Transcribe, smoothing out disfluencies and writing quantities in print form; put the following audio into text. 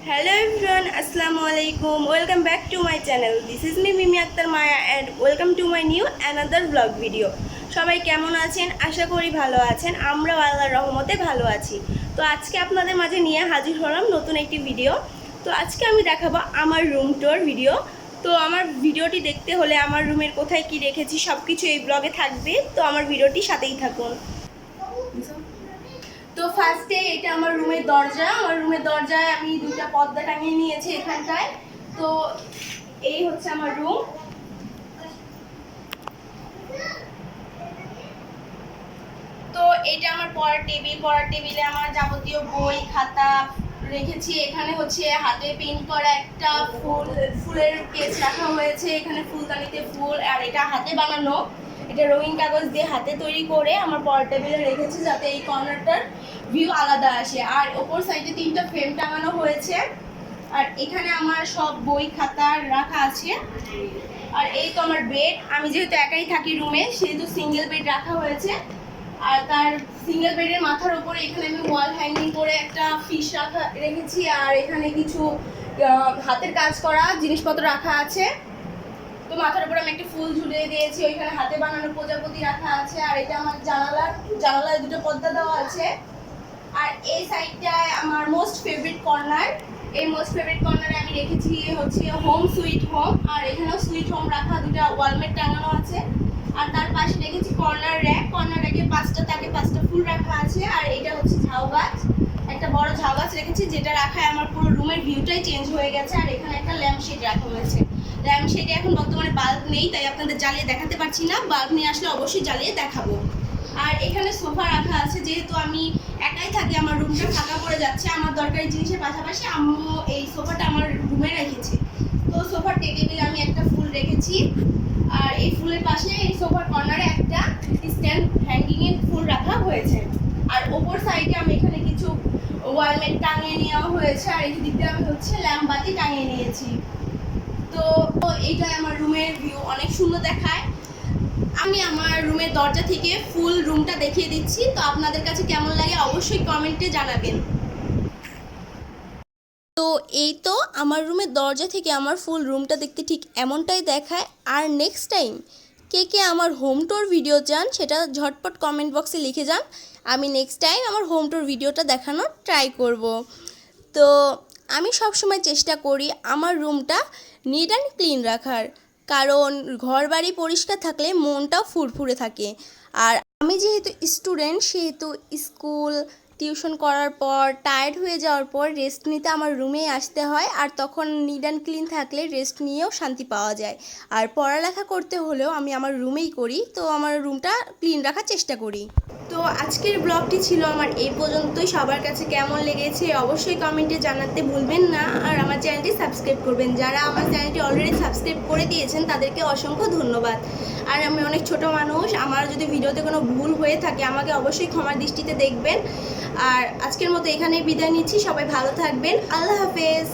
Hello everyone, Assalamu alaikum. Welcome back to my channel. This is me Mimi Akhtar Maya and welcome to my new another vlog video. সবাই কেমন আছেন? আশা করি ভালো আছেন। আমরা আল্লাহর রহমতে ভালো আছি। তো আজকে আপনাদের মাঝে নিয়ে হাজির হলাম নতুন একটি ভিডিও। তো আজকে আমি দেখাবো আমার রুম টুর ভিডিও। তো আমার ভিডিওটি দেখতে হলে আমার রুমের কোথায় কি রেখেছি সবকিছু এই ব্লগে থাকবে। তো আমার ভিডিওটি সাথেই থাকুন। তো ফার্স্টে এটা আমার রুমের দরজায় আমি দুটো পর্দা টাঙিয়ে নিয়েছি এখানটায়। তো এই হচ্ছে আমার রুম। তো এটা আমার পড়ার টেবিলে আমার যাবতীয় বই খাতা রেখেছি। এখানে হচ্ছে হাতে পেইন্ট করা একটা ফুলের কেস রাখা হয়েছে, এখানে ফুলদানিতে ফুল, আর এটা হাতে বানানো, এটা রঙিন কাগজ দিয়ে হাতে তৈরি করে আমার পড়ার টেবিলে রেখেছি যাতে এই কর্নারটার ভিউ আলাদা আসে। আর ওপর সাইডে 3টা ফ্রেম টাঙানো হয়েছে, আর এখানে আমার সব বই খাতা রাখা আছে। আর এই তো আমার বেড, আমি যেহেতু একাই থাকি রুমে সেহেতু সিঙ্গেল বেড রাখা হয়েছে। আর তার সিঙ্গেল বেডের মাথার উপরে এখানে আমি ওয়াল হ্যাঙ্গিং করে একটা ফিশ রেখেছি, আর এখানে কিছু হাতের কাজ করা জিনিসপত্র রাখা আছে। তো মাথার উপরে আমি একটা ফুল ঝুলিয়ে দিয়েছি, ওইখানে হাতে বানানো প্রজাপতি রাখা আছে। আর এটা আমার জানালায় দুটো পর্দা দেওয়া আছে। আর এই সাইডটায় আমার মোস্ট ফেভারিট কর্নার, এই মোস্ট ফেভারিট কর্নারে আমি রেখেছি হচ্ছে হোম সুইট হোম, আর এখানেও সুইট হোম রাখা, দুটো ওয়ালমেট টাঙানো আছে। আর তার পাশে রেখেছি কর্নার র্যাকে 5টা ফুল রাখা আছে। আর এটা হচ্ছে ঝাউ গাছ, একটা বড় ঝাউ গাছ রেখেছি যেটা রাখায় আমার পুরো রুমের ভিউটাই চেঞ্জ হয়ে গেছে। আর এখানে একটা ল্যাম্প শেড রাখা হয়েছে। ল্যাম্প শেডে এখন বর্তমানে বাল্ব নেই, তাই আপনাদের জ্বালিয়ে দেখাতে পারছি না, বাল্ব নিয়ে আসলে অবশ্যই জ্বালিয়ে দেখাবো। আর এখানে সোফা রাখা আছে, যেহেতু আমি একাই থাকি আমার রুমটা ফাঁকা পড়ে যাচ্ছে, আমার দরকারি জিনিসের পাশাপাশি আম্মু এই সোফাটা আমার রুমে রেখেছে। তো সোফার টেবিলে আমি একটা ফুল রেখেছি, আর এই ফুলের পাশে এই সোফার কর্নারে একটা স্ট্যান্ড হ্যাঙ্গিং এর ফুল রাখা হয়েছে। আর ওপর সাইডে আমি এখানে কিছু ওয়ালমেট টাঙিয়ে নেওয়া হয়েছে, আর এই দিকটা আমি হচ্ছে ল্যাম্প বাতি টাঙিয়ে নিয়েছি। তো এইটা আমার রুমের ভিউ অনেক সুন্দর দেখায়। আমি আমার রুমের দরজা থেকে ফুল রুমটা দেখিয়ে দিচ্ছি, তো আপনাদের কাছে কেমন লাগে অবশ্যই কমেন্টে জানাবেন। তো এই তো আমার রুমের দরজা থেকে আমার ফুল রুমটা দেখতে ঠিক এমনটাই দেখায়। আর নেক্সট টাইম কে কে আমার হোম ট্যুর ভিডিও চান সেটা ঝটপট কমেন্ট বক্সে লিখে যান, আমি নেক্সট টাইম আমার হোম ট্যুর ভিডিওটা দেখানোর ট্রাই করব। তো আমি সবসময় চেষ্টা করি আমার রুমটা নিট অ্যান্ড ক্লিন রাখার, কারণ ঘর বাড়ি পরিষ্কার থাকলে মনটাও ফুরফুরে থাকে। আর আমি যেহেতু স্টুডেন্ট সেহেতু স্কুল টিউশন করার পর টায়ার্ড হয়ে যাওয়ার পর রেস্ট নিতে আমার রুমেই আসতে হয়, আর তখন নিট অ্যান্ড ক্লিন থাকলে রেস্ট নিয়েও শান্তি পাওয়া যায়। আর পড়ালেখা করতে হলেও আমি আমার রুমেই করি, তো আমার রুমটা ক্লিন রাখার চেষ্টা করি। তো আজকের ব্লগটি ছিল আমার এই পর্যন্তই। সবার কাছে কেমন লেগেছে অবশ্যই কমেন্টে জানাতে ভুলবেন না, আর আমার চ্যানেলটি সাবস্ক্রাইব করবেন। যারা আমার চ্যানেলটি অলরেডি সাবস্ক্রাইব করে দিয়েছেন তাদেরকে অসংখ্য ধন্যবাদ। আর আমি অনেক ছোট মানুষ, আমার যদি ভিডিওতে কোনো ভুল হয়ে থাকে আমাকে অবশ্যই ক্ষমার দৃষ্টিতে দেখবেন। আর আজকের মতো এখানেই বিদায় নিচ্ছি, সবাই ভালো থাকবেন, আল্লাহ হাফেজ।